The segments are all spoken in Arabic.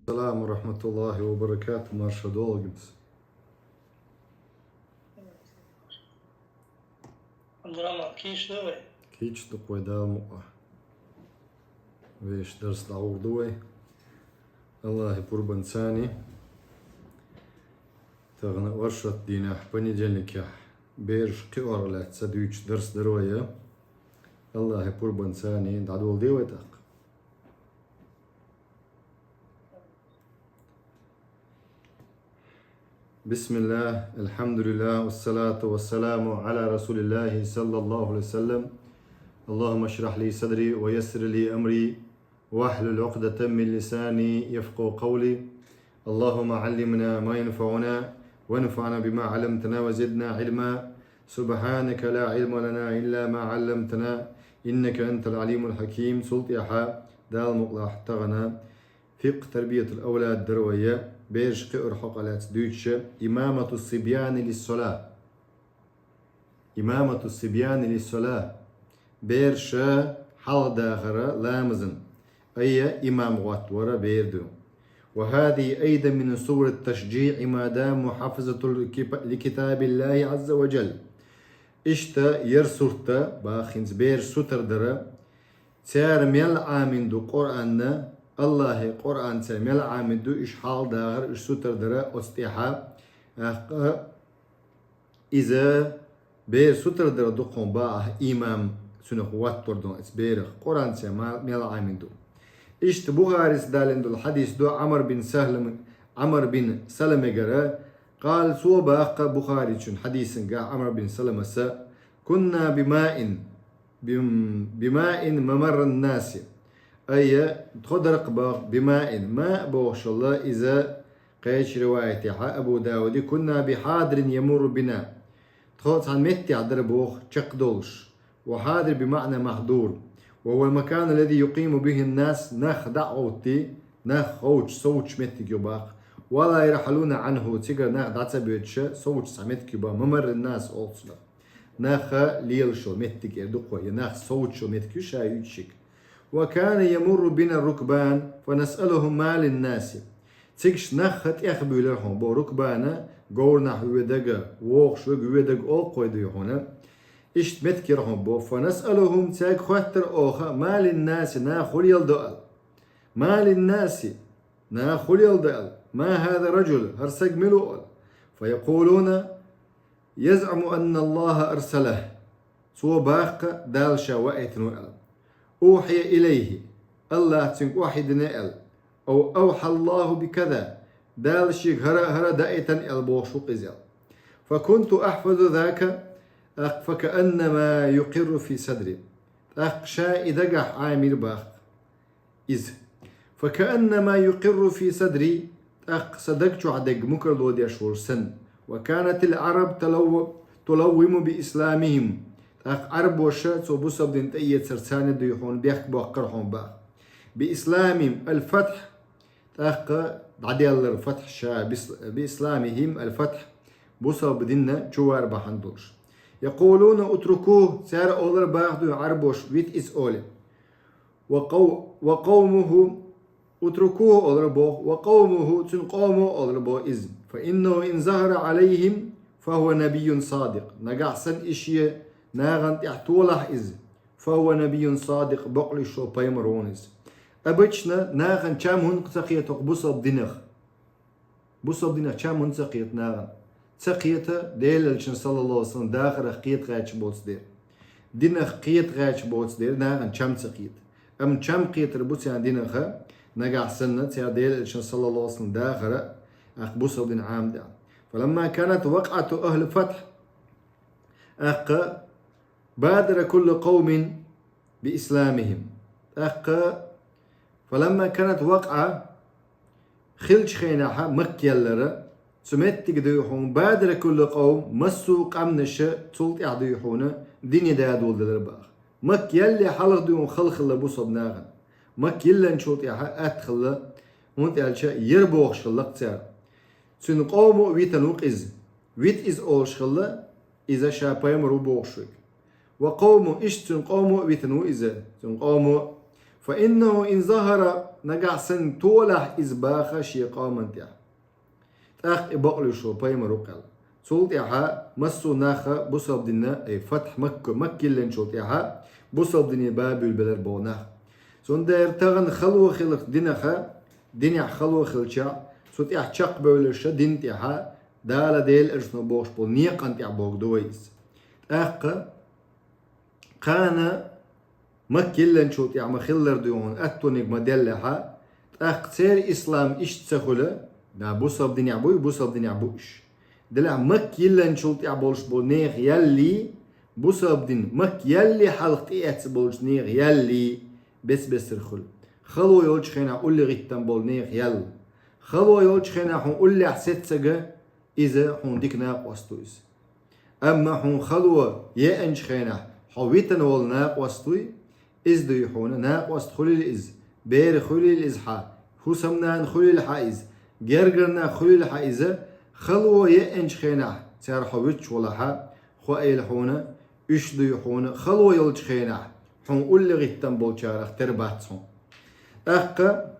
Assalamu rahmatullahi wa barakatuh, marshadologins. Drama kies Kiç du koydam ويش درس العوردوي الله يقربن ثاني تغنى ورشة دينا понедельник بيرش قيور لا تسدويش درس دروية الله يقربن ثاني دعدول ديوتك بسم الله الحمد لله والصلاة والسلام على رسول الله صلى الله عليه وسلم اللهم اشرح لي صدري ويسر لي أمري واحلل عقدة من لساني يفقه قولي اللهم علمنا ما ينفعنا وانفعنا بما علمتنا وزدنا علما سبحانك لا علم لنا إلا ما علمتنا إنك أنت العليم الحكيم سلطيحة دال مقلع تغنى فقه تربية الأولاد دروية بيرش قئر حقلات دوتش إمامة الصبيان للصلاة إمامة الصبيان للصلاة بيرش حال داخرة لامزن أي إمام واتورة بيردو وهذه أيضا من صور التشجيع ما دام محافظة لكتاب الله عز وجل إشتا يرسورتا باخنز بير سوتر درا تار ميل عامن دو قرآن الله قرآن تار ميل عامن دو إش حال داغر إش سوتر درا أستيحا إذا بير سوتر درا دو قوم باه إمام سنخ واتور دون إس بير قرآن تار ميل عامن دو إشت بخاري دالن دو الحديث دو عمر بن سلمة جرا قال سو باق بخاري شن حديث قا عمر بن سلمة سا كنا بماء ممر الناس أي تخدرق باق بماء ماء بوش الله إذا قيش روايتي أبو داود كنا بحاضر يمر بنا تخوت عن متي عدر بوخ تشقدولش وحاضر بمعنى محضور وهو المكان الذي يقيم به الناس نخ دعوتي نخ خوش صوتش متك يباق ولا يرحلون عنه تيجر نخ دعتا بيتش صوتش سمتك يباق ممر الناس أوصلا نخ ليلشو متك يدقوا نخ صوتشو متك شايوتشك وكان يمر بنا الركبان فنسألهم ما للناس تيجش نخ تيخبوا لهم بو ركبانا قورنا حويدق ووخشو قويدق أول قويدو هنا إشت متكرهم بو فنسألهم تاك خواتر أوخا ما للناس ناخل يلدأل ما للناس ناخل يلدأل ما هذا رجل هرسق ملؤل فيقولون يزعم أن الله أرسله سو باق دال شوائت نؤل أوحي إليه الله تنك واحد نئل أو أوحى الله بكذا دال شيك هرا دائتا البوشوق إزيل فكنت أحفظ ذاك فكأنما يقر في صدري شاء دقح عامر باخ إذ فكأنما يقر في صدري صدقت عدق مكر لودي أشهر سن وكانت العرب تلوم بإسلامهم عرب وشات وبصب دين تأية سرسانة ديحون بيحك بوقرهم باخ بإسلامهم الفتح عدي الله الفتح شاء بإسلامهم الفتح بصب ديننا جوار بحندوش يقولون اتركوه سار أولر باخدو عربوش ويت إس أولي وقومه اتركوه أولر بوخ وقومه تنقومه أولر بو إذن فإنه إن ظهر عليهم فهو نبي صادق نقع سن إشيه ناغن تحتولح إذن فهو نبي صادق بقل شو بايمرونيز أبتشنا ناغن كام هن تقيتك بصب دينخ كام هن تقيت ناغن تقيته ديل الشن صلى الله عليه وسلم داخل قيت غاش بوتس دير دينخ قيت غاش بوتس دير ناغن كم تقيت أم كم قيت ربوت يعني دينخ نقع سنة تيا ديل الشن صلى الله عليه وسلم داخل أخبصه دين عام دا فلما كانت وقعة أهل فتح بادر كل قوم بإسلامهم فلما كانت وقعة خلش خيناها مكة لرا سمت ديحون بادر كل قوم مسوق أمنش تولت يحديحون دين دادول دلرباخ مك يلي حلق ديون خلق الله بوصب ناغن مك يلا نشوت يحا أدخل وانت علشا يربوخ شلق تار سن قوم ويتنوق ويت إز أول شلق إذا شابايم ربوخ شوك وقوم إش سن قوم ويتنو إذا سن قوم فإنه إن ظهر نقع سن تولح إزباخ شيقا منتع تأخ إبقل شو بايم رقل سولت إحا مسو ناخا بصب دينا أي فتح مكة لن شولت إحا بصب دينا باب البلر بوناخ سون داير تغن خلوة خلق دينخا دينيا خلوة خلشا سوت إح شاق بولشا دين تيحا دالا ديل إرسنو بوش بول نيق أنت عبوك دويس تأخ قانا مكة لن شولت إحا خلر ديون أتونيك مدلحا تأخ سير إسلام إش تسخله نا بوصب دنيا بوي بوصب دنيا بوش دلع مك يلا نشوت يعبولش بولنيغ يلي بوصب دين مك يلي حلقت إيات بولش نيغ يلي بس الخل خلو يولش خينا قولي غيتان بولنيغ يل خلو يولش خينا حون قولي حسيت سجا إذا حون ديك ناق وستويس أما حون خلو يأنش خينا حويتن وول ناق وستوي إز دو يحون ناق وست خلي الإز بير خلي الإزحا خسمنان خلي الحائز جرجرنا خليل حائزة خلوة يأنش خينا تار حويتش ولا حا خوايل حونا إشدو يحونا خلوة يلش خينا حون قولي غيتان بولشارخ ترباتهم أخا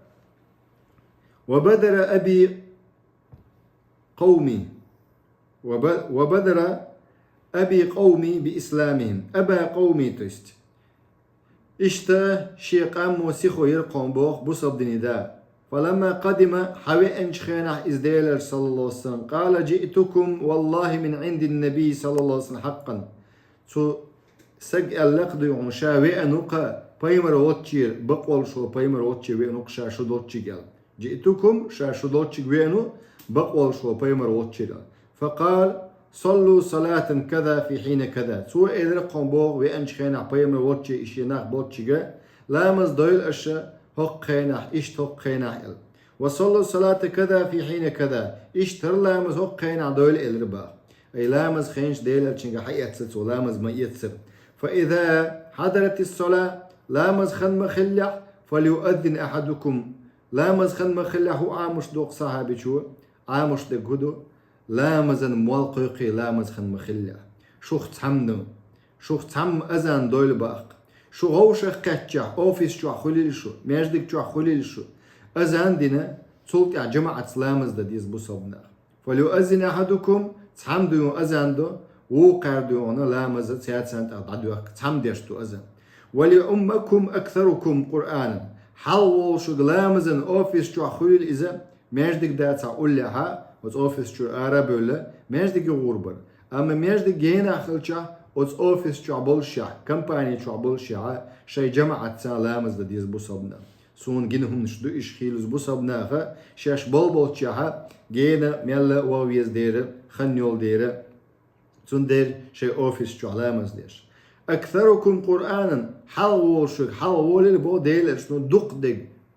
وبدر أبي قومي وبدر أبي قومي بإسلامهم أبا قومي تست إشتا شيقام وسيخو يرقون بوخ بصب دنيدا فلما قدم حوي أنشخينا إزديلر صلى الله عليه وسلم قال جئتكم والله من عند النبي صلى الله عليه وسلم حقا سو سج اللقد يوم شاوي أنوقا بايمر واتشير بقول شو بايمر واتشير وينوق شاشو دوتشير جئتكم شاشو دوتشير وينو بقول شو بايمر واتشير فقال صلوا صلاة كذا في حين كذا سو إذا قم بوغ وأنشخينا بايمر واتشير إشيناق بوتشير لا مزدويل أشياء هق خيناح إيش هق خيناح إل وصلوا الصلاة كذا في حين كذا إيش تر لامز هق خيناح دول الربا أي لامز خينش ديلر تشنجا حيات ست ولامز ما يتسب فإذا حضرت الصلاة لامز خن مخلع فليؤذن أحدكم لامز خن مخلع هو عامش دوق صاحبي شو عامش دقهدو لامزن موالقيقي لامز خن مخلع شوخ تحمنو شوخ تحم أذان دول باق شو غوشخ كاتشا أوفيس شو خليل شو ميجدك شو خليل شو أذان دينا صوت يا جماعة سلامز دا ديز بصبنا فليؤذن أحدكم تحمدو أذان دو وقردو أنا لامز سيات سنت أعدو تحمدشتو أذان ولأمكم أكثركم قرآنا حلو شو لامزن أوفيس شو خليل إذا ميجدك دا تقول لها وز أوفيس شو عربي ولا ميجدك غربر أما ميجدك جينا خلشا وز أوفيس شعبول شع كمباني شعبول شع شيء جماعة سلامز لديز بصبنا سون جينهم نشدو إيش خيلز بصبنا خا شاش بول شع جينا ميلا واويز دير خنيول دير سون دير شيء أوفيس شعلامز ديش أكثركم قرآنا حلول شو حلول البو ديل شنو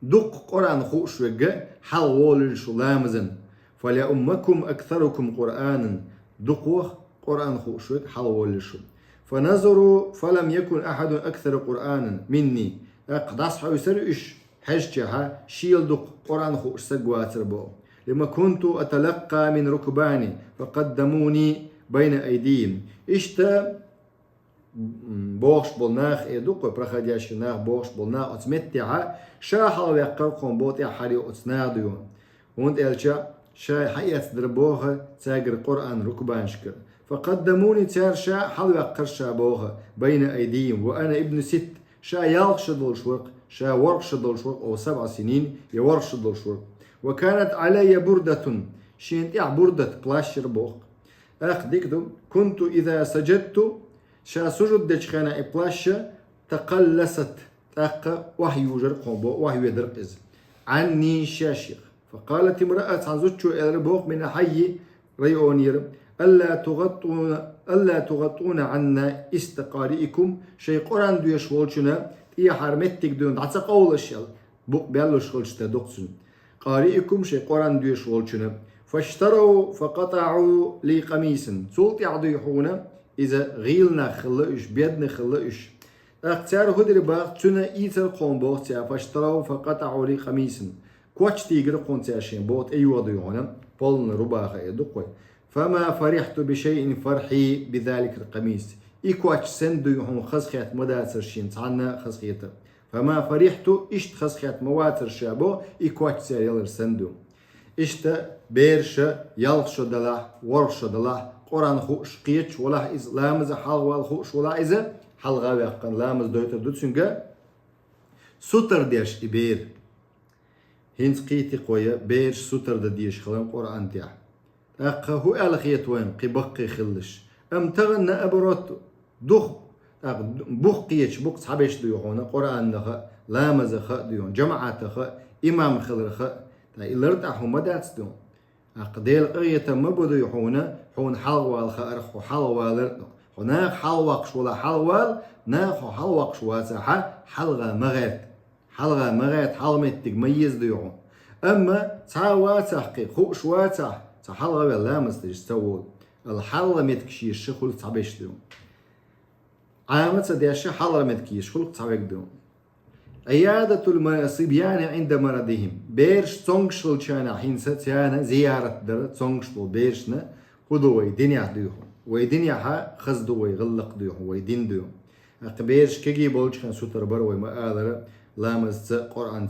دق قرآن خوش وجه حلول شو لامزن فليأمكم أكثركم قرآنا دقوه قرآن خوش وجه حلول شو فنظروا فلم يكن أحد أكثر قرآنا مني قداس حويسر إيش حجتها شيل دق قرآن خوش سجواتر بو لما كنت أتلقى من ركباني فقدموني بين أيديهم إشتا بوش بولناخ إدوكو проходящий нах بوش بولناخ أتمتع شاحل يقرقون بوت يحري أتناديون وانت إلشا شاي حيات دربوها تاجر قرآن ركبان شكر فقدموني تار شاحل يقر شابوها بين أيديهم وأنا ابن 6 شا يالشد الشوق شا ورشد الشوق أو 7 سنين يورشد الشوق وكانت علي بردة شين بردة بلاشر بوخ أخ ديكدو كنت إذا سجدت شا سجد دجخانا إبلاشة تقلست أخ وحي يوجر قنبو وحي يدرقز عني شاشيخ فقالت امرأة عن زوجو إلربوخ من حي ريونير ألا تغطون عنا استقارئكم شي قرآن دو يشغلشنا إيا حرمتك دون دعسا قول الشيال بوق بيالو شغلشتا دوقسن قارئكم شي قرآن دو يشغلشنا فاشتروا فقطعوا لي قميسا سولت يعدو يحونا إذا غيلنا خلقش بيدنا خلقش اختار هدر باغ تنا إيتر قوم بوغ تيا فاشتروا فقطعوا لي قميسا كواتش تيجر قوم تياشين بوت أي وضو يونا بولن رباخ يدقوي فما فرحت بشيء فرحي بذلك القميص إيكواتش سندو يحون خزخيات مدى سرشين تعنا خزخيته فما فرحت إشت خسخيات مواتر شابو إكوات سيالر سندو إشت بيرش يلخش دلا ورش دلا قرآن خوش قيتش ولا إز لامز حلوال خوش ولا إز حلغا ويقن لامز دويتر دوتسنجا سوتر ديش إبير هنس قيتي قوية بيرش سوتر ديش خلان قرآن تيح أقا هو ألخيت وين قبقي خلش أم تغنى أبروت دخ بوخ قيتش بوك صحابيش ديوحونا قرآن نخا لامز خا ديون جماعة خا إمام خلر خا تا إلرت أحو مدات ديون أقديل قرية مبدو يحونا حون حلوال خارخ وحلوال هناك حلوقش ولا حلوال ناخو حلوقش واسحة حلغة مغات حلمت تجميز ديون أما تعواتح قي خوش واتح تحلغة ولا مستجستول الحلة متكشي شخول تعبيش ديون عامة ديش حلة متكيش خلق تعبيك ديون عيادة الصبيان عند مرضهم بيرش تونغشل شانا حينسا تيانا زيارة در تونغشل بيرشنا خدوي دنيا ديوهم ويدنيا ها خزدوي غلق ديوهم ويدين ديوهم بيرش كيجي بولش كان سوتر بروي مآذر لامز قرآن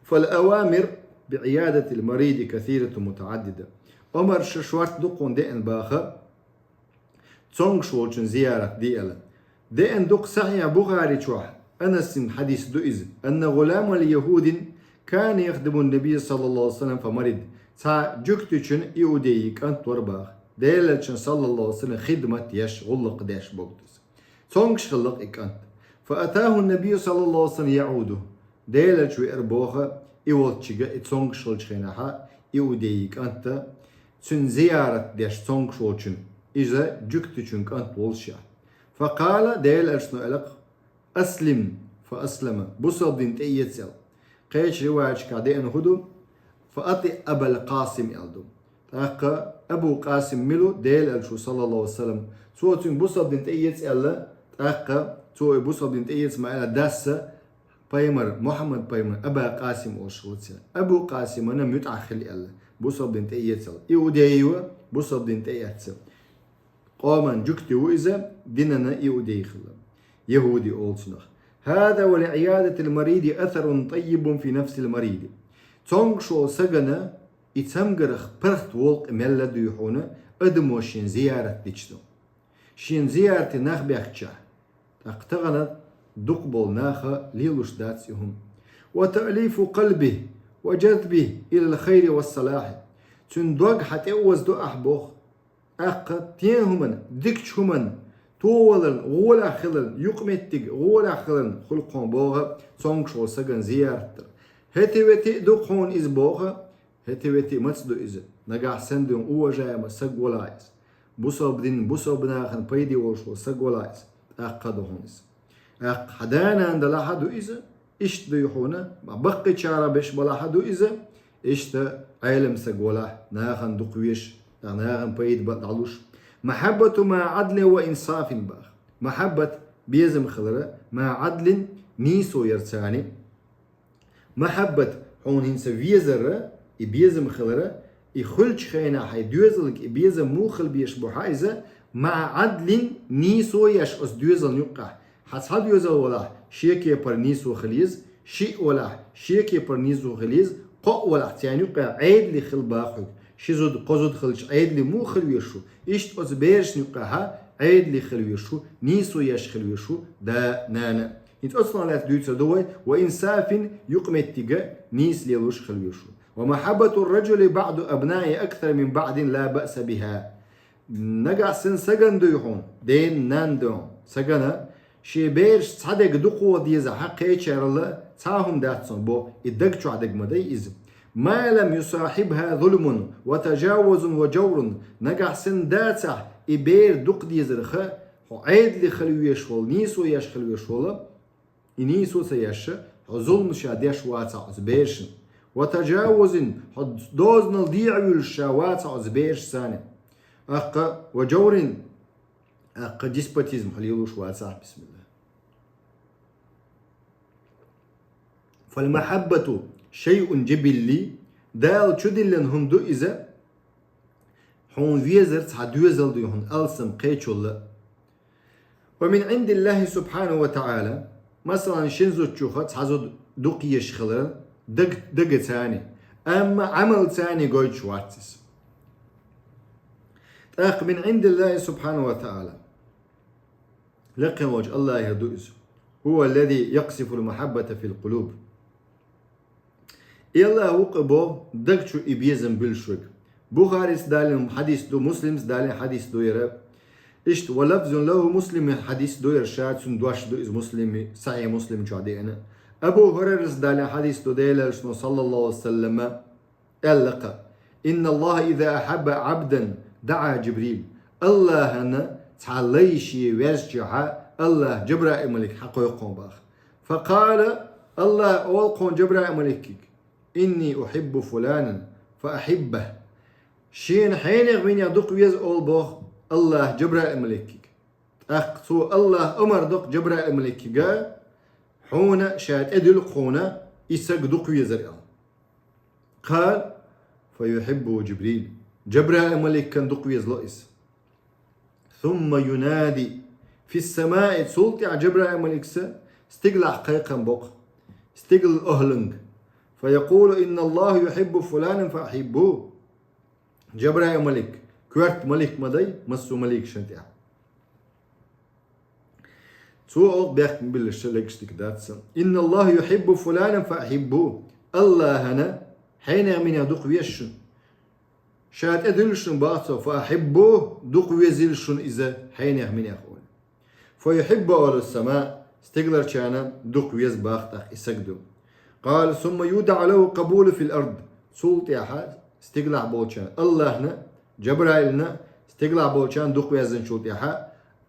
فالأوامر بعيادة المريض كثيرة متعددة عمر ششوارت دقون دين باخا تونغشل زيارة ديالا دين دق صحيح بخاري شوح أنس حديث دوئز أن غلام اليهود كان يخدم النبي صلى الله عليه وسلم فمرض تا جكتشن يوديك أنت ورباخ ديلتشن صلى الله عليه وسلم خدمة يش غلق داش بوغدس تونغش خلق أنت فأتاه النبي صلى الله عليه وسلم يعوده ديلتش ويربوخه يولتشيغا تونغش خلشينها يوديك أنت تن زيارة داش تونغش ولشن إذا جكتشن أنت ولشا فقال ديلتشن ألق أسلم فأسلم بصب دين تيتسل قيش رواج كعدين هدو فأطي أبا القاسم ألدو تاقا أبو قاسم ملو ديل ألشو صلى الله عليه وسلم سوى بصب دين تيتسل تاقا سوى بصب دين تيتس ما إلا داس بايمر محمد بايمر أبا قاسم أوشغوتسل أبو قاسم أنا متعخل ألا بصب دين تيتسل إيوديو بصب دين تيتسل قوما جكتي وإذا ديننا إيودي خلال يهودي أولسنخ هذا ولعيادة المريض أثر طيب في نفس المريض تونغشو سجنا يتسمجرخ برخت وولق ملا ديحونا أدمو شين زيارة ديشتو شين زيارة ناخ بيخشا اقتغنت دقبل ناخا ليلوش داتسيهم وتأليف قلبه وجذبه إلى الخير والصلاح تندوغ حتى وزدو أحبوخ أقا تينهمن ديكشهمن تولن غولا خلن يقمتك غولا خلن خلقون بوغا تونغشو سجن زيارتر هتي وتي دقون إز بوغا هتي وتي متصدو إز نجاح سندون أوه جايما سجولايز بوصب دين بوصب ناخن بيدي وشو سجولايز أقدو هونس أق حدانا عند لا حدو إز إشت ديحونا بقي شارع بش بلا حدو إز إشت عالم سجولا ناخن دقويش ناخن بيد بدعلوش محبة مع عدل وإنصاف باخ محبة بيزم خلرة مع عدل نيسو يرتاني محبة حون هنسا فيزر بيزم خلرة يخلش خينا حي دوزلك بيزم موخل بيشبو حايزة مع عدل نيسو يش أس دوزل يقع حسب يوزل ولا شيكي بر نيسو خليز شيء ولا شيكي بر نيسو خليز قو ولا تاني يقع عيد لخل باخو شيزود قزود خلش عيد لي مو خلويشو إشت أز بيرش نقاها عيد لي خلويشو نيسو يش خلويشو دا نانا إنت أصلا لا تدويت دوي وإنساف يقمتيجا نيس ليلوش خلويشو ومحبة الرجل بعض أبنائه أكثر من بعض لا بأس بها نجع سن سجن دويحون دين نان دون سجنا شي بيرش صدق دقوة ديزا حقيقة شارلا تاهم داتسون بو إدقشو عدق مدي إزم ما لم يصاحبها ظلم وتجاوز وجور نجح سن داتع إبير دق ديزرخة عيد لي خلويش وال نيسو يش خلويش ولا نيسو سيش ظلم شاديش واتع زبيرشن وتجاوز دوزن الضيع الشواتع زبيرش ثاني أق وجور أق ديسبوتيزم حليلوش واتع بسم الله فالمحبة شيء جبلي دال تشدلن هندو إذا هون فيزر تعدوزل دي هون ألسم قيتشول ومن عند الله سبحانه وتعالى مثلا شنزو تشوخة تحزو دوق يشخلن دق تاني أما عمل تاني قوي شواتس تأخ من عند الله سبحانه وتعالى لقن وجه الله يهدوز هو الذي يقصف المحبة في القلوب الله وقبو دقشو إبيزم بالشوك بخاري دالين حديث دو مسلم دالين حديث دو يرى اشت ولفظ له مسلم حديث دو يرشاد سن دوش دو إز مسلم صحيح مسلم شو عدي أنا أبو هريرة دالين حديث دو ديلا صلى الله عليه وسلم ألقى إن الله إذا أحب عبدا دعا جبريل الله هنا تعليشي ويسجح الله جبرائيل ملك حقو يقوم باخ فقال الله أولقون جبرائيل ملكك إني أحب فلانا فأحبه شين حين يغمين يدق ويز أول باخ الله جبرائيل ملكك أقصو الله أمر دق جبرائيل ملكك حونا شاد أدل قونا إساق دق ويزر قال فيحبه جبريل جبرائيل ملك كان دق ويز لئيس ثم ينادي في السماء سلطي على جبرائيل ملك استقلع حقيقا بق استقل أهلنج فيقول إن الله يحب فلانا فأحبوه جبرائيل ملك كورت ملك مدي مسو ملك شنتيع سوء بيحكم بالشلك اشتكداتس إن الله يحب فلانا فأحبوه الله هنا حين من يدق ويشن شاد أدلشن باطو فأحبوه دق ويزلشن إذا حين من يقول فيحب أهل السماء استقلر كان دق ويز باختك يسجدوا قال ثم يودع له قبول في الأرض سلطي أحد استقلع بولشان الله هنا جبرائيلنا استقلع بولشان دق ويزن شلطي أحد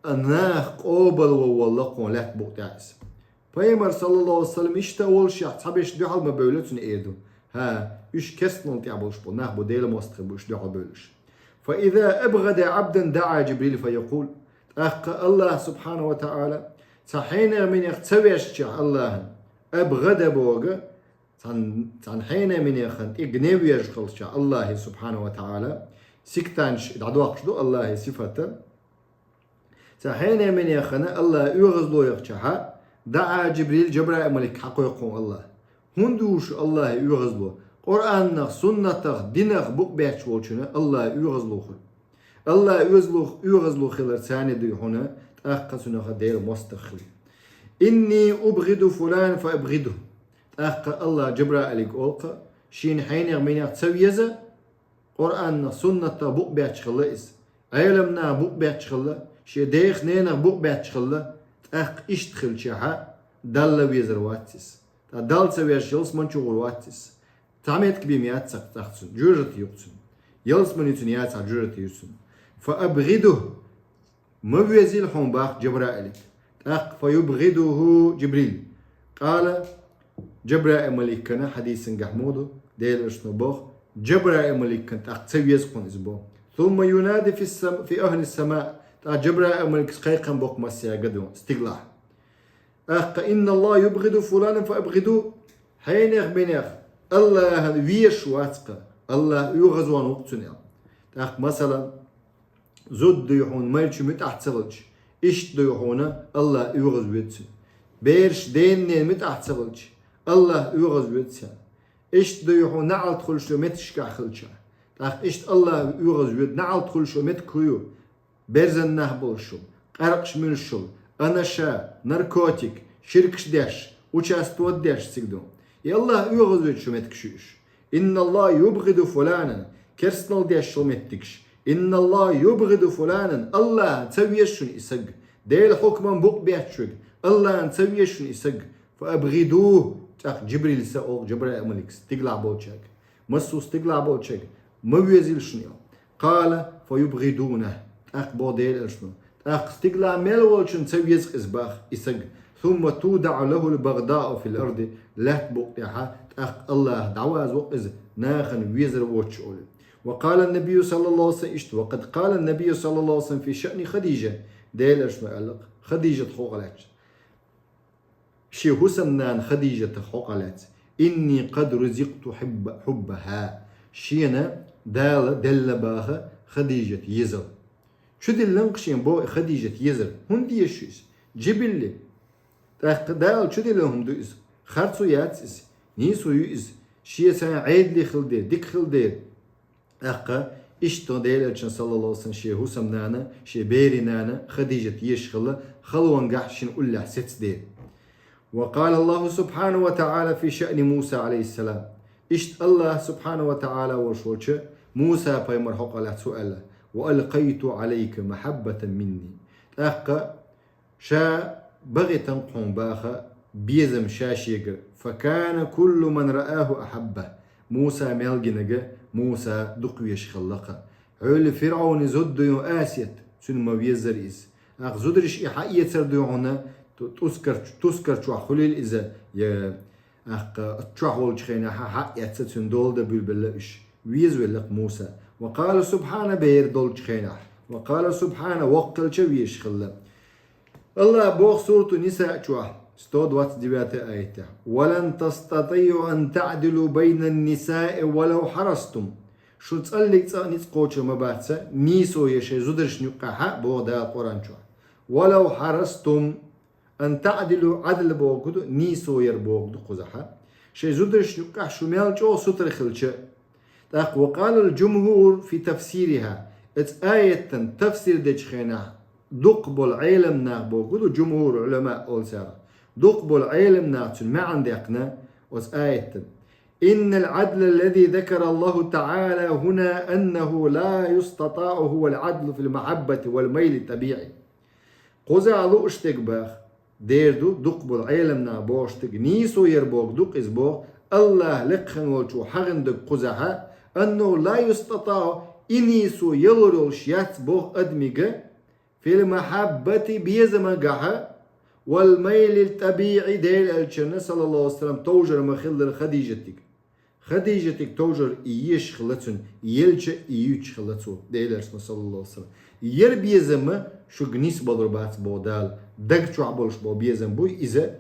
أناه قوبل والله قون لك بوقتاس فيمر صلى الله عليه وسلم إشتا أول شيء حبيش دحل ما بولتون إيدو ها إيش كسنون تعبوش بو ناه بديل مستخبوش دحل بولش فإذا أبغد عبدا دعا جبريل فيقول الله سبحانه وتعالى صحينا من يختويش الله أبغد بوغ حين من يخن إجنبي يشخلش الله سبحانه وتعالى سكتانش دعوقش دو الله صفته صحينا من يخن الله يغزلو يخشها دعا جبريل جبرائيل ملك حقو يقوم الله هندوش الله يغزلو قرآن سنة دينك بوك بيتش والشنا الله يغزلو خل الله يغزلو خلال ثاني دي هنا تأقصنا خدير مستخل إني أبغض فلان فأبغضه تأقى الله جبرائيل يقول شين حين يغمين تسويزة قرآن سنة بوك بيتش خلائس علمنا بوك بيتش خلا شي ديخ نينا بوك بيتش خلا تأق اشتخل شها دل ويزر واتس دل سوير شلس من شغل واتس تعميت كبيميات سقطن جرت يقتن يلس من يتنيات جرت يسن فأبغضه مبيزيل حون باق جبرائيل تأق فيبغضه جبريل قال جبرائيل ملكنا حديث قحموده ديل اشنو باق جبرائيل ملكنا تأق تسويز قون إزبو ثم ينادي في أهل السماء جبرائيل ملك سقيقا بوق مسيا قدوم استقلاع إن الله يبغض فلانا فأبغضوه حين يخبينيخ الله ويش واتقى الله يغزوان وقتنا مثلا زود يحون مالش متأحتسلج إشت يحون الله يغز ويتسن بيرش دين متأحتسلج الله يغز ويتسن إشت يحون نعل تخلشو متشكا خلشا إشت الله يغز ويت نعل تخلشو متكريو برزن نهبلشو قرقش منشو أناشا ناركوتيك شركش داش وشاستوات داش سيقدون يالله يغزويت شو متكشوش إن الله يبغض فلانا كرسنال داش شو متكش إن الله يبغض فلانا الله تسويشن إسق ديل حكما بوق بيحشوك الله تسويشن إسق فأبغضوه تاق جبريل سأوق جبريل ملك استقلع بوشك مسو استقلع بوشك مبيزيل شنو قال فيبغضونه تاق بو ديل شنو استقلال ملولشن تسويز إسباخ إسق ثم تودع له البغضاء في الأرض لا تبقيها الله دعواز وقز ناخن ويزر ووتشول وقال النبي صلى الله عليه وسلم وقد قال النبي صلى الله عليه وسلم في شأن خديجة ديل اشما قالك خديجة خوقلات شي حسنان خديجة خوقلات إني قد رزقت حبها شينا دل باخا خديجة يزر شو دي اللنقشين بو خديجة يزر هندي يشوز جبلي دال شو دي لهم دوئس خرصو ياتس نيسو يؤس شيء سان عيد لي خلدير ديك خلدير أقا إشتو ديل صلى الله عليه وسلم شيء هو سمنانا شيء بيري نانا خديجة يشخل خلوان قحشن أولا ست ديل. وقال الله سبحانه وتعالى في شأن موسى عليه السلام إشت الله سبحانه وتعالى وشوش موسى بيمر حق على سؤاله وألقيت عليك محبة مني أقا شا بغي تنقون باخا بيزم شاشيق فكان كل من رآه أحبه موسى ميلجنج موسى دقويش خلقه عول فرعون زدو آسيت سنما بيزريز أخ زدرش إحاية سردوعنا تذكر شو خليل إذا يا أخ تشوحول شخينا حق يتسن دول ده بالبلش ويزولق موسى وقال سبحانه بير دول شخينا وقال سبحانه وقل شويش خلا الله بوخ سورة النساء شوح ستود وات دبات آيته ولن تستطيعوا أن تعدلوا بين النساء ولو حرصتم شو تسألك تسألنيس قوتش مبارسة نيسو يشي زدرش نقاحة بوغدا القرآن شوح ولو حرصتم أن تعدلوا عدل بوغدو نيسو يربوغدو قزحة شي زدرش نقاح شو ميالجو ستر خلش وقال الجمهور في تفسيرها آية تفسير دجخينا دقبل علم ناقبوغدو جمهور علماء أول سارة دقبل علم ناقبوغدو ما عندنا آية إن العدل الذي ذكر الله تعالى هنا أنه لا يستطاع هو العدل في المحبة والميل الطبيعي قوزا علو اشتك باخ ديردو دقبل علم ناقبوغدو نيسو يربوغ دق إزبوغ الله لقخن والشو حغن دق قوزاها أنه لا يستطاع إنيسو يلورول شيات بوغ أدميغ في المحبة بيزمقها والميل الطبيعي ديل الجنة صلى الله عليه وسلم توجر مخل خديجتك توجر إيش خلتون يلجأ إيوش خلتون ديل الجنة صلى الله عليه وسلم ير بيزمه شو جنيس بلور بات بو دال دق شو عبولش بو بيزم بو إذا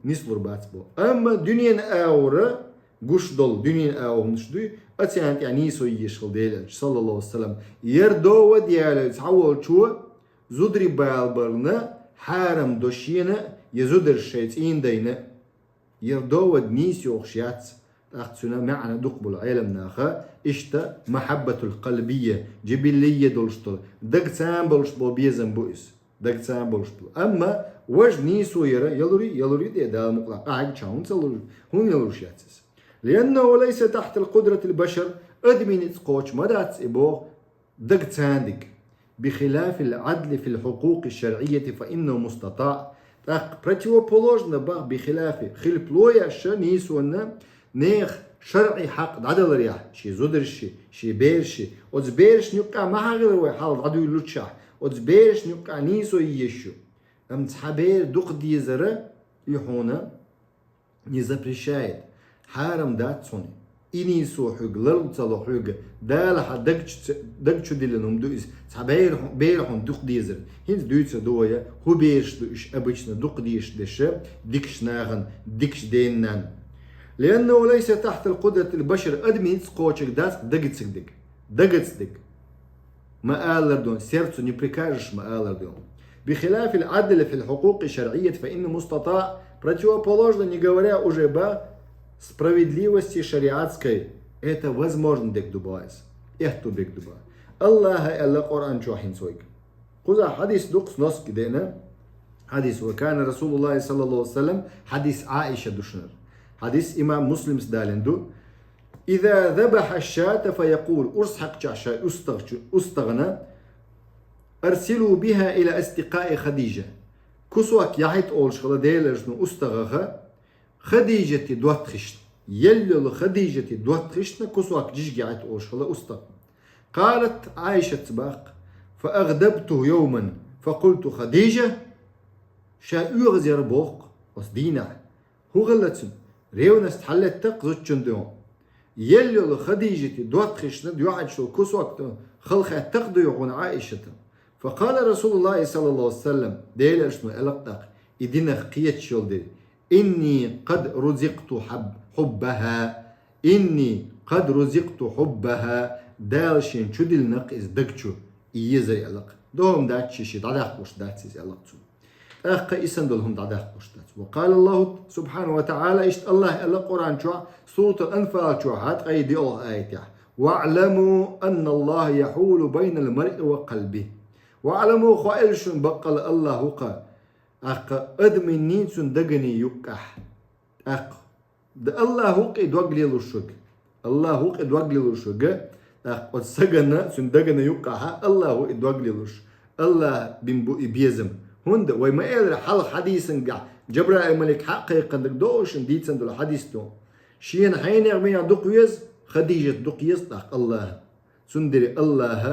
نسلور بات بو أما دنيا أورا قش دول دنيا أور مش دوي أتيانت يعني سو يشخل ديل صلى الله عليه وسلم يردو وديال تعول شو زودري بالبرنا حارم دوشينا يزودر الشيطين دينا يردو ودنيس يوخشيات أخذنا معنى دقبل علم ناخا إشتا محبة القلبية جبلية دولشتل دق تام بولش بو بيزن بوئس دق تام بولش بو أما وج نيسو يرى يلوري دي دا مقلق قاعد شاون تلور هم يلور شياتس لأنه ليس تحت القدرة البشر أدمين تقوش مدات إبوغ دق تاندك بخلاف العدل في الحقوق الشرعية فإنه مستطاع противоположно بخ بخلاف خلف لويا شنيسونا نيخ شرعي حق عدل رياح شي زودرشي شي بيرشي وزبيرش نيوكا ما غير حال عدو لوتشا وزبيرش نيوكا نيسو يشو ام تحبير دوق ديزره يحونا не запрещает حارم دات صوني إني سو حق لرطلو حق دالها دقشو ديلنهم دوئس بيرحون دوق ديزر هنز دويتسا دويا هو بيرش دوش أبشنا دوق ديش دشا ديكش ناغن ديكش دينان لأنه ليس تحت القدرة البشر أدمي تسقوشك داس دقتسدك ما آلردون سيرتو نبريكاجش ما آلردون بخلاف العدل في الحقوق الشرعية فإنه مستطاع противоположно не говоря уже ба справедливости шариатской, это возможно дек дубайс. Эхту бек дуба. Аллах Алла Коран чохин сойк. Куза хадис дукс нос кидена. Хадис وكان رسول الله صلى الله عليه وسلم حديث عائشة دشنر. حديث إمام مسلم سدالندو. إذا ذبح الشاة فيقول أرسحق جعشا أستغنى أرسلوا بها إلى أصدقاء خديجة. كسوك يحيط أول شغلة ديلرجنو أستغغى خديجة دوات خشن يلل خديجة دوات خشن كسوك جيش قاعد أول شغلة أستغ قالت عائشة باق فأغضبته يوما فقلت خديجة شا أغزر بوق وصدينا هو غلتن ريونا استحلت تقزت جندون يلل خديجة دوات خشن دوات شو كسوك خلخة تقضيون عائشة فقال رسول الله صلى الله عليه وسلم ديل اشنو القطق إدينا قيت شول دي إني قد رزقت حبها إني قد رزقت حبها دالشين شو النق إز دقشو إيزري ألق دوهم داتشي شي دادق وش داتسيز ألقتو أخ إسندلهم دعاه قشتات. وقال الله سبحانه وتعالى إشت الله القرآن شو سورة الأنفال شو هات قيد الله آية واعلموا أن الله يحول بين المرء وقلبه واعلموا خائلشن بقل الله قال أق أدمن نيتسن دقني يقح أق الله قد وقلي للشق الله قد وقلي للشق أق السجن سن دقني يقح الله قد وقلي للش الله بيزم هند وما إلى حل حديثن قا جبرائيل ملك حقيقة دوش ديتسن دول حديث تو شين حين يرمي دقيز خديجة دقيز تاق الله سندري الله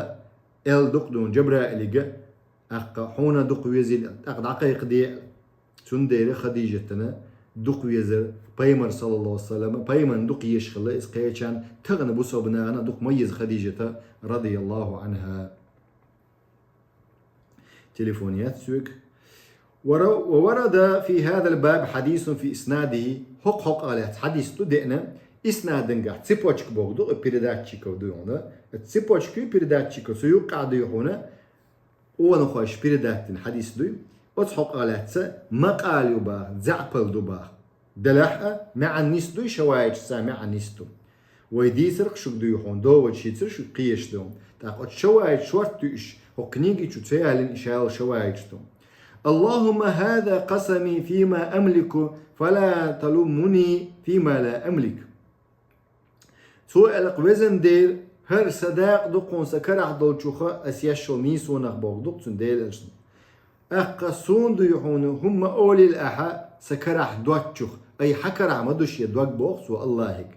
ال دقدون جبرائيل جا أق حونا دقيز أق دقيق دي سندري خديجة تنا دقيز بيمر صلى الله عليه وسلم بيمن دقيش خلا إسقيشان تغنى بصوبنا أنا دق ميز خديجة رضي الله عنها. تليفونيات سوق. وورد في هذا الباب حديث في إسناده حق آلات حديث تدئنا إسنادن قاعد تسيبوشك بوغدو بيرداتشيكو ديونا تسيبوشكو بيرداتشيكو سيوق قاعد يحونا ونخوش بيرداتن حديث ديو وتحق آلات مقال يبا زعبل دبا دلحة مع الناس دو شوايج سامع الناس دو ويدي سرق شو دو يحون دو وشيتر شو قيش دوم تاقوت شوايج شورت دوش وكنيجي شو تفعلن إشال شوايج دوم اللهم هذا قسمي فيما أملك فلا تلومني فيما لا أملك. سؤال وزن دير هر صداق دقون سكرح دولشوخة أسياشو ميسو نخبوك دقون دير أجن أقصون دو يحون هم أولي الأحا سكرح دوتشوخ أي حكرح مدوش يدوك بوخ الله هيك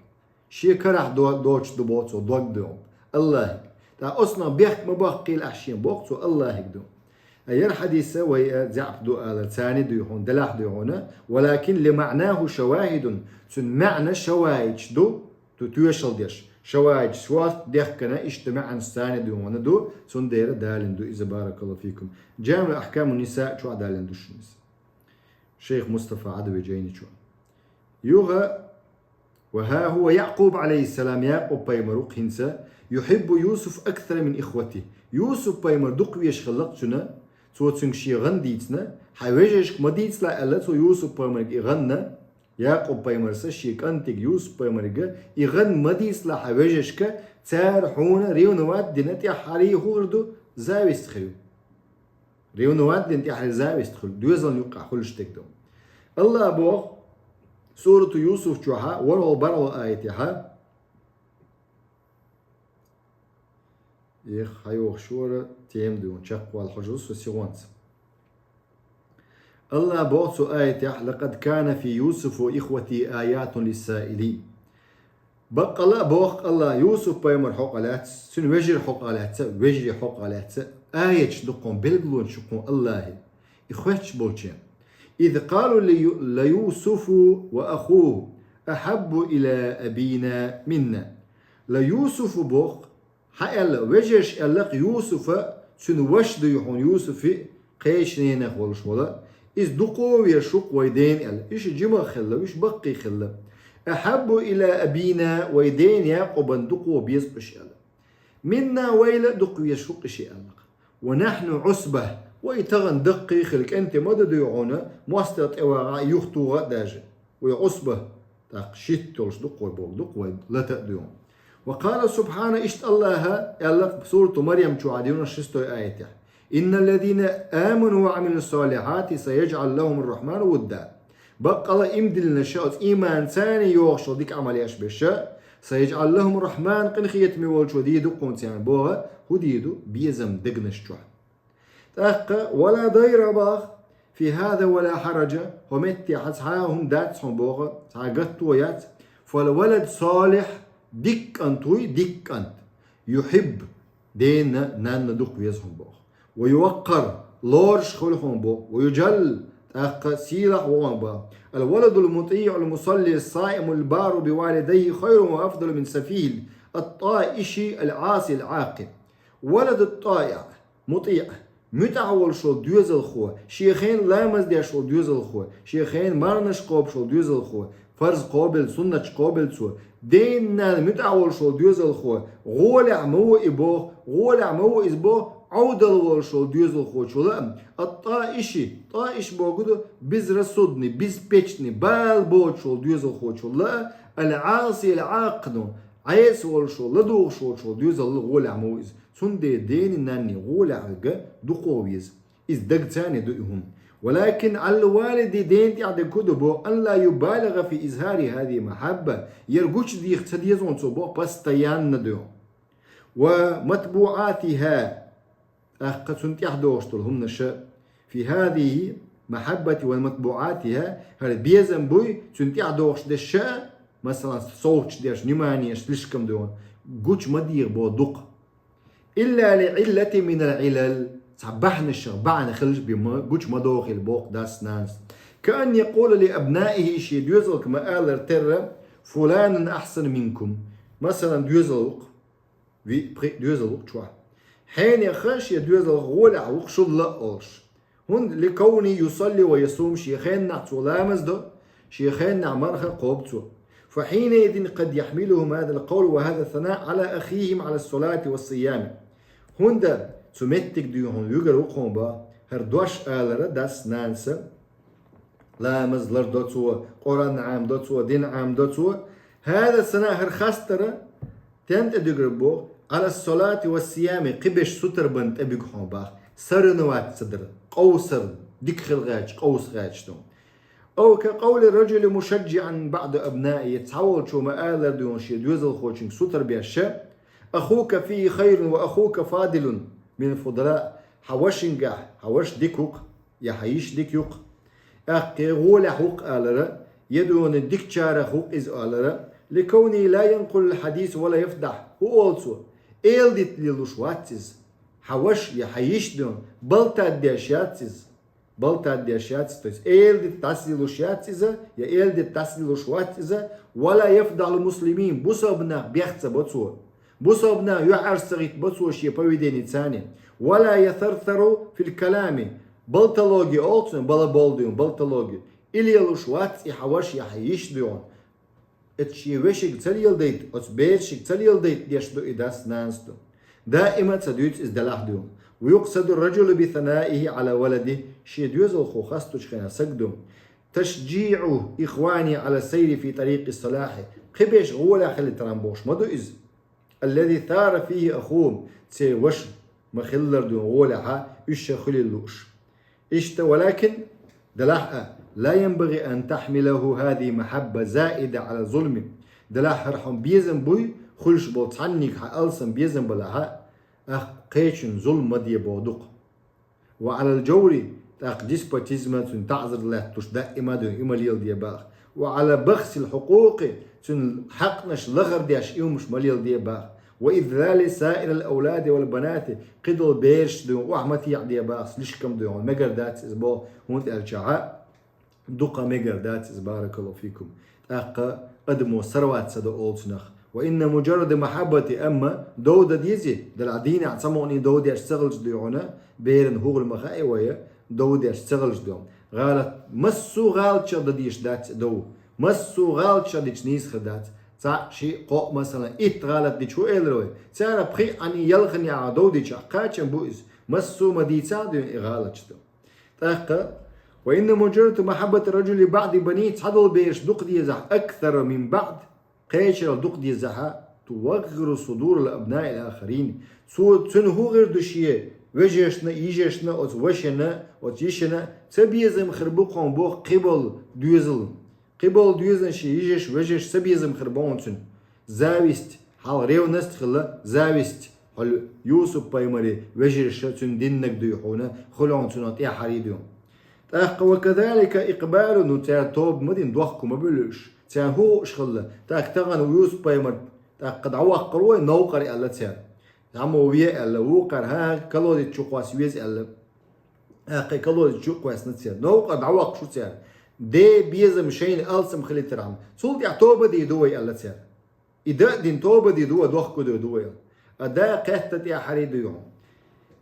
شي كرح دوتش دو بوخ دوك دوم الله هيك تا أصنا بيخ مباقي الأحشين بوخ الله هيك دوم أير حديثة ويزعب دو الثاني دو يحون دلاح دو يحون ولكن لمعناه شواهد سن معنى شواهد دو تويشل ديش شواهد شوات ديخ كنا اجتماع عن الثاني دو يحون دو سن دير دالن دو إذا بارك الله فيكم. جامع أحكام النساء شو دالن دو الشمس شيخ مصطفى عدوي جيني شو يوغا وها هو يعقوب عليه السلام يعقوب بايمروق هنسا يحب يوسف أكثر من إخوته يوسف بايمر دق ويش خلق سنة سو تسنشي غنديتنا حيوجهش مديت لا ألا سو يوسف بايمر يغنى يعقوب بايمر سشيك أنتك يوسف بايمر يغن مديت لا حيوجهش ك تار حونا ريونوات دينتي حالي هوردو زاويست خيو ريونوات دينتي حالي زاويست خيو دوزن يقع خلشتك دوم الله أبوه سورة يوسف جوها ورو برو آيتها يخ هيوخ شورة تيم دون شقوى الحجوز وسيوانس الله بوصو آيته لقد كان في يوسف وإخوتي آيات للسائلين بقى الله بوخ الله يوسف بايمر حقالات سن وجر حقالات وجري حقالات آية شدقون بلغلون شقون الله إخواتش بولشين إذ قالوا ليوسف وأخوه أحب إلى أبينا منا ليوسف بوخ حيال وجرش ألق يوسف سن وشد يحون يوسف قيش نينخ ولش ولا إذ دقوا يشق ويدين أل إيش جمع خلا وإيش بقي خلا أحب إلى أبينا ويدين يعقوب دقوا بيزبش أل منا ويل دقوا يشق شيء ألق ونحن عصبة ويتغن دقي خلك أنت مدد يعونا مواستط إواغا يخطو غداج ويعصبة تقشيتولش دقوا دقوا لا تأديون وقال سبحانه اشت الله ألق بسورة مريم تعاديون الشستو آيته إن الذين آمنوا وعملوا الصالحات سيجعل لهم الرحمن ودا بقى الله إمدل نشاط إيمان ثاني يوغشو ديك عملي أشبشا سيجعل لهم الرحمن قنخية ميولشو ديدو قونتيان بوغا هديدو بيزم دقنشتوح تأقى ولا ضير باغ في هذا ولا حرج ومتي حتحاهم داتهم بوغا تعقدتويات فالولد صالح ديك أنتوي ديك أنت يحب دينا نان دوق ويزهم بوغ ويوقر لورش خلهم بوغ ويجل تأقى سيلح وغنبا الولد المطيع المصلي الصائم البار بوالديه خير وأفضل من سفيل الطائشي العاصي العاقل ولد الطائع مطيع متعول شو ديوز الخوة شيخين لامز ديا شو ديوز الخوة شيخين مرنش قوب شو ديوز الخوة فرض قابل سنة قابل سو ديننا متعول شو ديوز الخوة غولع مو إبوه غولع مو إزبوه عودل والشول ديوزل خوشولا الطائشي طائش بوجودو بز رصدني بز بيتشني بال بوشول ديوزل خوشولا العاصي العاقنو عيس والشول لدو شول ديوزل غولع مويز سندي دين ناني غولع دقويز إز دقتاني دقهم ولكن على الوالد دين تعد كدبو أن لا يبالغ في إظهار هذه محبة يرجوش دي اختديزون صبو بس تيان ندو ومتبوعاتها قد سنتيح دوشتل هم نشاء في هذه محبة والمتبوعاتها هل بيزن بوي سنتيح دوش دشاء مثلا صوتش ديش نمانيش لشكم دون قوش مدير بو دق إلا لعلة من العلل صبحنا الشربعنا خلش بما قوش مدوخل بوق داس ناس كأن يقول لأبنائه شي ديوزل كما قال ارتر فلان أحسن منكم مثلا ديوزل ديوزل شو حين يخش يدوز الغولع وخشل لقوش هون لكوني يصلي ويصوم شيخين نعتو لامز دو شيخين نعمرها قوبتو فحينئذ قد يحملهم هذا القول وهذا الثناء على أخيهم على الصلاة والصيام هون دا تمتك ديو هون يقر وقوم با هردوش آلرة داس نانسا لامز لر دوتو قرآن عام دوتو دين عام دوتو هذا الثناء هرخاسترة تنت ديقر على الصلاة والصيام قبش ستر بنت أبيك حوباخ سرنوات صدر قوسر ديك غاج قوس غاج دون أو كقول الرجل مشجعا بعض أبنائه يتحول شو مآل دون شي دوزل خوشين ستر بيشاء أخوك فيه خير وأخوك فاضل من الفضلاء حوشنجح حوش ديكوك يا حيش ديكيوك أخي غول حوق آلرة يدون الديك شار حوق إز آلرة لكوني لا ينقل الحديث ولا يفضح هو also إلدت للوشواتز حوش يحيش دون بلتا ديشاتز بلتا ديشاتز تويس إلدت تاسلي لوشاتز يا إلدت تاسلي لوشواتز ولا يفضح المسلمين بصبنا بيخت بتصور بصبنا يعرسغيت بتصور شي بويديني تاني ولا يثرثروا في الكلام بلتلوجي also بلا بولدون بلتلوجي إلي لوشواتز يحوش يحيش دون اتشي وشيك تليل ديت اتبيرشيك تليل ديت ديشدو إداس نانستو دائما تدويت إزدلاحدو ويقصد الرجل بثنائه على ولده شي ديوز الخوخاستو شخينا سقدو تشجيع إخواني على السير في طريق الصلاح قبش غولا خلي ترامبوش مدو إز الذي ثار فيه أخوهم تسي وش مخلر دو غولا ها إش خلي اللوش إشت ولكن دلاحة لا ينبغي أن تحمله هذه محبة زائدة على ظلم دلاح رحم بيزن بوي خلش بوتعنيك حألسن بيزن بلها قيشن ظلم مدي بودق وعلى الجوري تاق ديسبوتيزم تعذر له تش دائما دو إماليل دي باخ وعلى بخس الحقوق تن حقنش لغر ديش إيومش مليل دي باخ وإذلال سائر الأولاد والبنات قدل بيرش دو وعمتي يعدي باخ ليش كم دو مقر دات إزبو هون الجعاء دقة ميجر دات بارك الله فيكم أقا قدموا سروات سدو أولتنخ وإن مجرد محبة أما دودة ديزي دلعدين اعتموني دودة اشتغلش ديونا بيرن هو المخائي ويا دودة اشتغلش ديون غالت مسو غالتش ديش دات دو مسو غالتش ديش نيس خدات تا شي قو مثلا إت غالت ديش هو إلروي تانا بخي أني يلغني على دودة قاتشن بوئز مسو مديتا ديون إغالتش دو تاقا وإن مجرد محبة الرجل لبعض بنيه تحضل بيش دق دي زح أكثر من بعض قيشر دق دي زح توغر صدور الأبناء الآخرين تنهو غير دوشيه وجهشنا يجشنا وشنا وتيشنا سبيزم خربوقهم بو قبل دوزل شي يجش وجهش سبيزم خربون تن زاويست حال ريو نستخلا زاويست حال يوسف بايمري وجهش تن دينك ديحونا خلون تنات يا حريديون وكذلك إقبال نتاع توب مدين دوخكم ما بلوش تاع هو شغله تاع تغن ويوسف بايمر تاع قد عوق قروي نوقري الله تاع عمو ويا الله وقر ها كلودي تشوقواس ويز الله اخي كلودي تشوقواس نتاع نوقر عوق شو تاع دي بيزم شين ألسم خلي ترام صول تاع توبه دي دوي الله تاع إذا دين توبه دي دو دوخكو دوي أدا قهت يا حريد يوم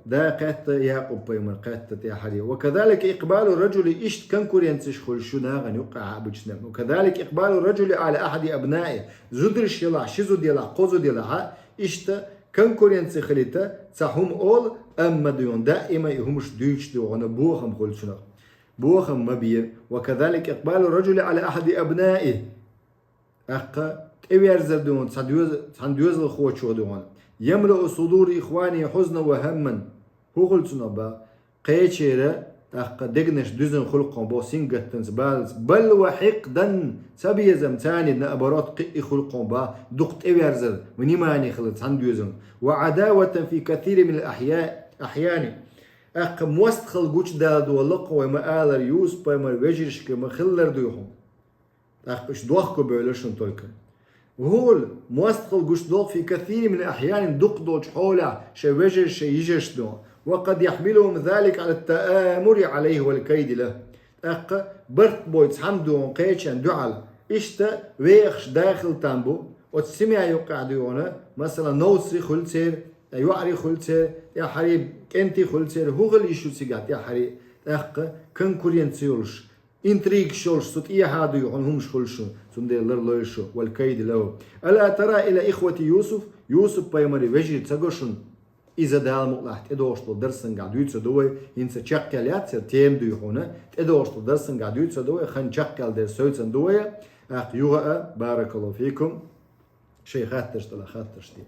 دا قهت يعقوب بيمر قهت يا حريد وكذلك إقبال الرجل إشت كان كوريان تشخل شو ناغن يقع بجنب وكذلك إقبال الرجل على أحد أبنائه زدرش يلا شزو ديلا قوزو ديلا إشت كان كوريان تخليته تهم أول أما ديون دائما همش ديوش ديون بوخم خل شنو بوخم مبير. وكذلك إقبال الرجل على أحد أبنائه أقا إبيرزر دون سندوز الخوة شو دون يملأ صدور إخواني حزنا وهما هو قلتنا با قيشيرة أقا دقنش دوزن خلقهم بو سنجتنس بالز بل وحقدا سبي زمتاني نأبرات قئي خلقهم با دقت إبيرزر ونماني خلط سندوزن وعداوة في كثير من أحيان أقا موست خلقوش دادو ولقوا وما آلر يوس بايما وجرش كما خلر دوهم أقا إش دوخكو بيولشن تولكن وهو موستقل قشدوق في كثير من الأحيان دقدوج حوله شوجر شيجش دو وقد يحملهم ذلك على التآمر عليه والكيد له أقا برت بويتس حمدون قيتشان دعال إشتا ويخش داخل تنبو وتسمع يقع ديونا مثلا نوصري خلتير يوعري خلتير يا حريب كنتي خلتير هو غل يشو سيقات يا حريب أقا كنكورين تيولش إنتريك شولش صوت إيه هادو يحون همش خلشون سندي لرلويشو والكيد له. ألا ترى إلى إخوة يوسف بايمري وجري تساقوشون إذا دال مقلحت إدوشتو درسن قاعدو يتسدوي ينسى تشكاليات سر تيم دو يحونا إدوشتو درسن قاعدو يتسدوي خان تشكال در سويتسن دوي أخ يوغا بارك الله فيكم شيخات تشتلا خات تشتين.